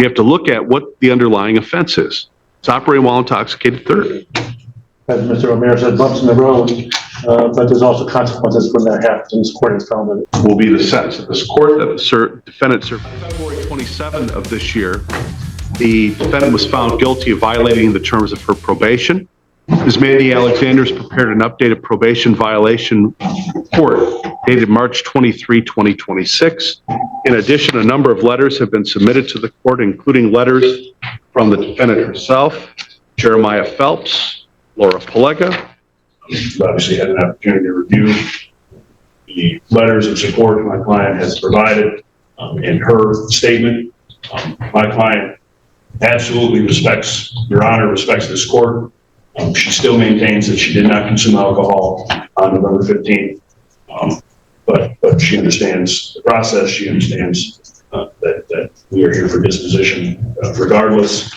we have to look at what the underlying offense is. It's operating while intoxicated, third. As Mr. O'Meara said, bumps in the road, but there's also consequences when that happens. This court has found that it will be the sentence of this court that the defendant served. On February 27th of this year, the defendant was found guilty of violating the terms of her probation. Ms. Mandy Alexander's prepared an updated probation violation report dated March 23, 2026. In addition, a number of letters have been submitted to the court, including letters from the defendant herself, Jeremiah Phelps, Laura Palega. We've obviously had an opportunity to review the letters of support my client has provided in her statement. My client absolutely respects, Your Honor, respects this court. She still maintains that she did not consume alcohol on November 15th, but she understands the process. She understands that we are here for disposition regardless.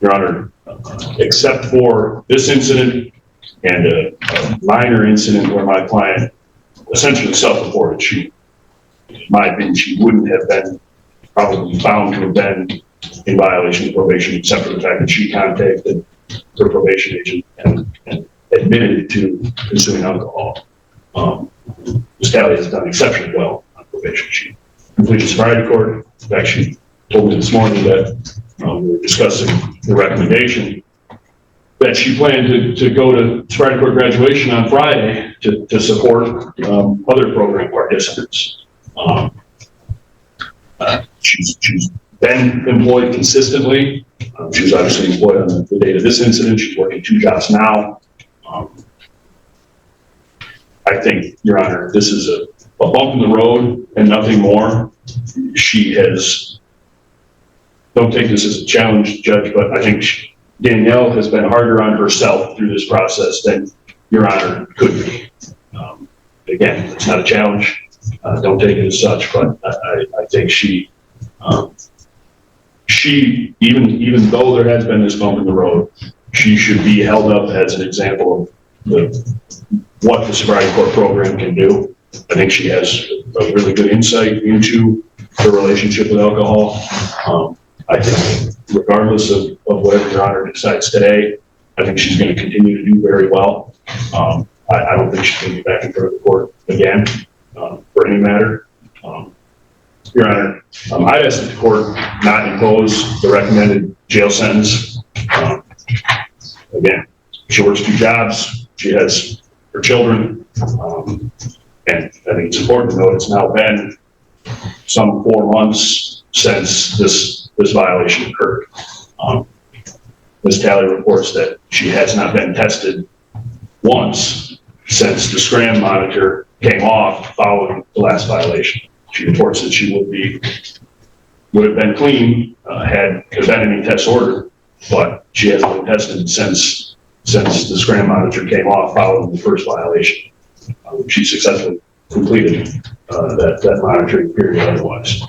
Your Honor, except for this incident and a minor incident where my client essentially self-reported, in my opinion, she wouldn't have been probably found to have been in violation of probation, except for the fact that she contacted her probation agent and admitted to consuming alcohol. Ms. Talley has done exceptionally well on probation. She completed sobriety court. In fact, she told me this morning that we were discussing the recommendation that she planned to go to sobriety court graduation on Friday to support other program participants. She's been employed consistently. She was obviously employed on the date of this incident. She's working 2 jobs now. I think, Your Honor, this is a bump in the road and nothing more. She has, don't take this as a challenge, Judge, but I think Danielle has been harder on herself through this process than Your Honor could be. Again, it's not a challenge. Don't take it as such, but I think she, even though there has been this bump in the road, she should be held up as an example of what the sobriety court program can do. I think she has a really good insight into her relationship with alcohol. I think regardless of whatever Your Honor decides today, I think she's going to continue to do very well. I don't think she's going to be back in front of the court again for any matter. Your Honor, I'd ask that the court not impose the recommended jail sentence. Again, she works 2 jobs. She has her children. And I think it's important to note it's now been some 4 months since this violation occurred. Ms. Talley reports that she has not been tested once since the scram monitor came off following the last violation. She reports that she would have been clean had there been any tests ordered, but she hasn't been tested since the scram monitor came off following the first violation. She successfully completed that monitoring period otherwise.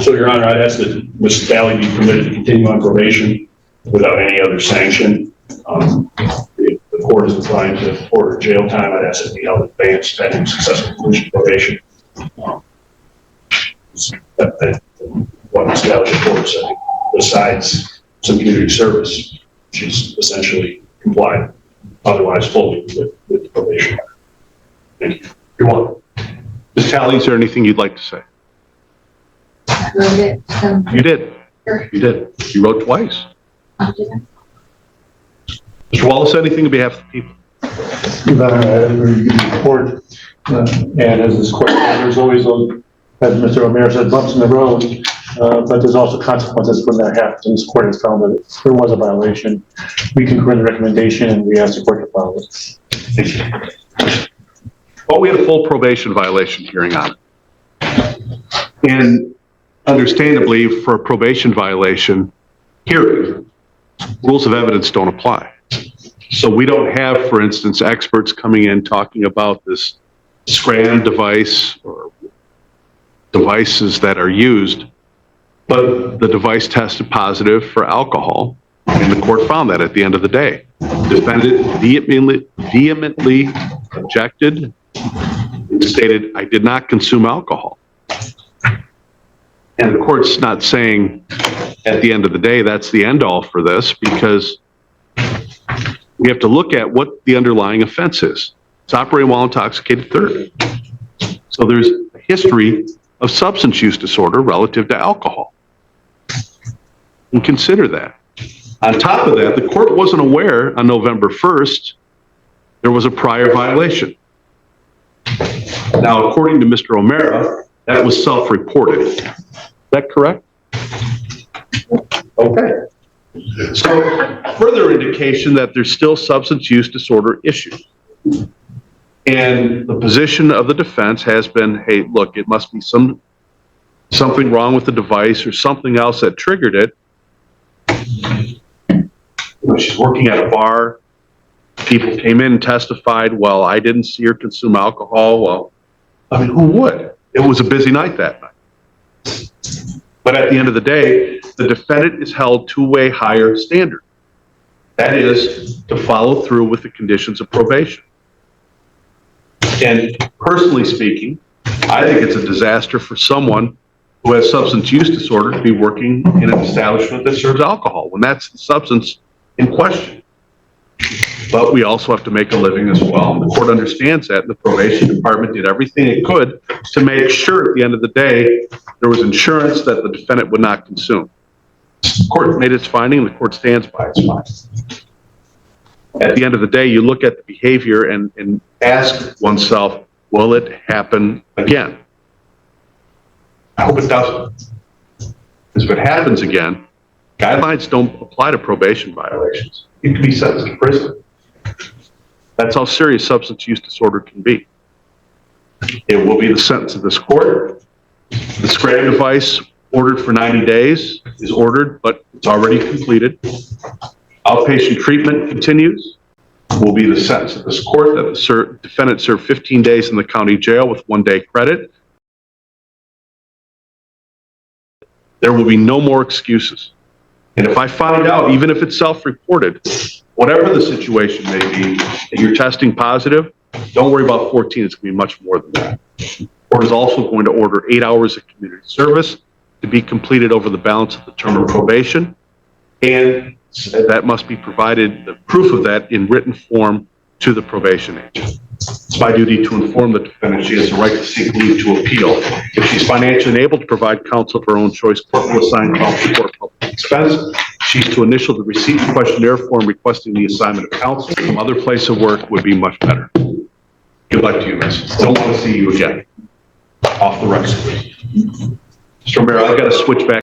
So, Your Honor, I'd ask that Ms. Talley be permitted to continue on probation without any other sanction. If the court is inclined to order jail time, I'd ask that it be held in advance pending successful completion of probation. What Ms. Talley reports, I think, besides some community service, she's essentially complied otherwise fully with the probation. Thank you. You're welcome. Ms. Talley, is there anything you'd like to say? I wrote it. You did. Sure. You did. You wrote twice. Did I? Mr. Wallace, anything on behalf of the people? Your Honor, I have a very good report. And as this court, there's always those, as Mr. O'Meara said, bumps in the road, but there's also consequences when that happens. And this court has found that there was a violation. We concur in the recommendation and we ask the court to follow it. Thank you. Well, we had a full probation violation hearing on it. And understandably, for a probation violation hearing, rules of evidence don't apply. So we don't have, for instance, experts coming in talking about this scram device or devices that are used, but the device tested positive for alcohol, and the court found that at the end of the day. The defendant vehemently objected and stated, "I did not consume alcohol." And And the court's not saying at the end of the day, that's the end all for this, because we have to look at what the underlying offense is. It's operating while intoxicated third. So there's a history of substance use disorder relative to alcohol. And consider that. On top of that, the court wasn't aware on November 1st there was a prior violation. Now, according to Mr. O'Mara, that was self-reported. Is that correct? Okay. So, further indication that there's still substance use disorder issues. And the position of the defense has been, hey, look, it must be something wrong with the device or something else that triggered it. She's working at a bar. People came in and testified, well, I didn't see her consume alcohol. Well, I mean, who would? It was a busy night that night. But at the end of the day, the defendant is held to a higher standard. That is to follow through with the conditions of probation. And personally speaking, I think it's a disaster for someone who has substance use disorder to be working in an establishment that serves alcohol when that's the substance in question. But we also have to make a living as well. And the court understands that, and the probation department did everything it could to make sure at the end of the day there was insurance that the defendant would not consume. The court made its finding, and the court stands by its finding. At the end of the day, you look at the behavior and ask oneself, will it happen again? I hope it doesn't. Because if it happens again, guidelines don't apply to probation violations. You can be sentenced to prison. That's how serious substance use disorder can be. It will be the sentence of this court. The Scram device ordered for 90 days is ordered, but it's already completed. Outpatient treatment continues. Will be the sentence of this court that the defendant served 15 days in the county jail with 1 day credit. There will be no more excuses. And if I find out, even if it's self-reported, whatever the situation may be, that you're testing positive, don't worry about 14, it's going to be much more than that. The court is also going to order 8 hours of community service to be completed over the balance of the term of probation, and that must be provided, the proof of that, in written form to the probation agent. It's my duty to inform the defendant she has the right to seek leave to appeal. If she's financially unable to provide counsel of her own choice, court will assign counsel for public expense. She's to initial the receipt questionnaire form requesting the assignment of counsel. Some other place of work would be much better. Good luck to you, miss. Don't want to see you again. Off the record. Mr. O'Mara, I've got to switch back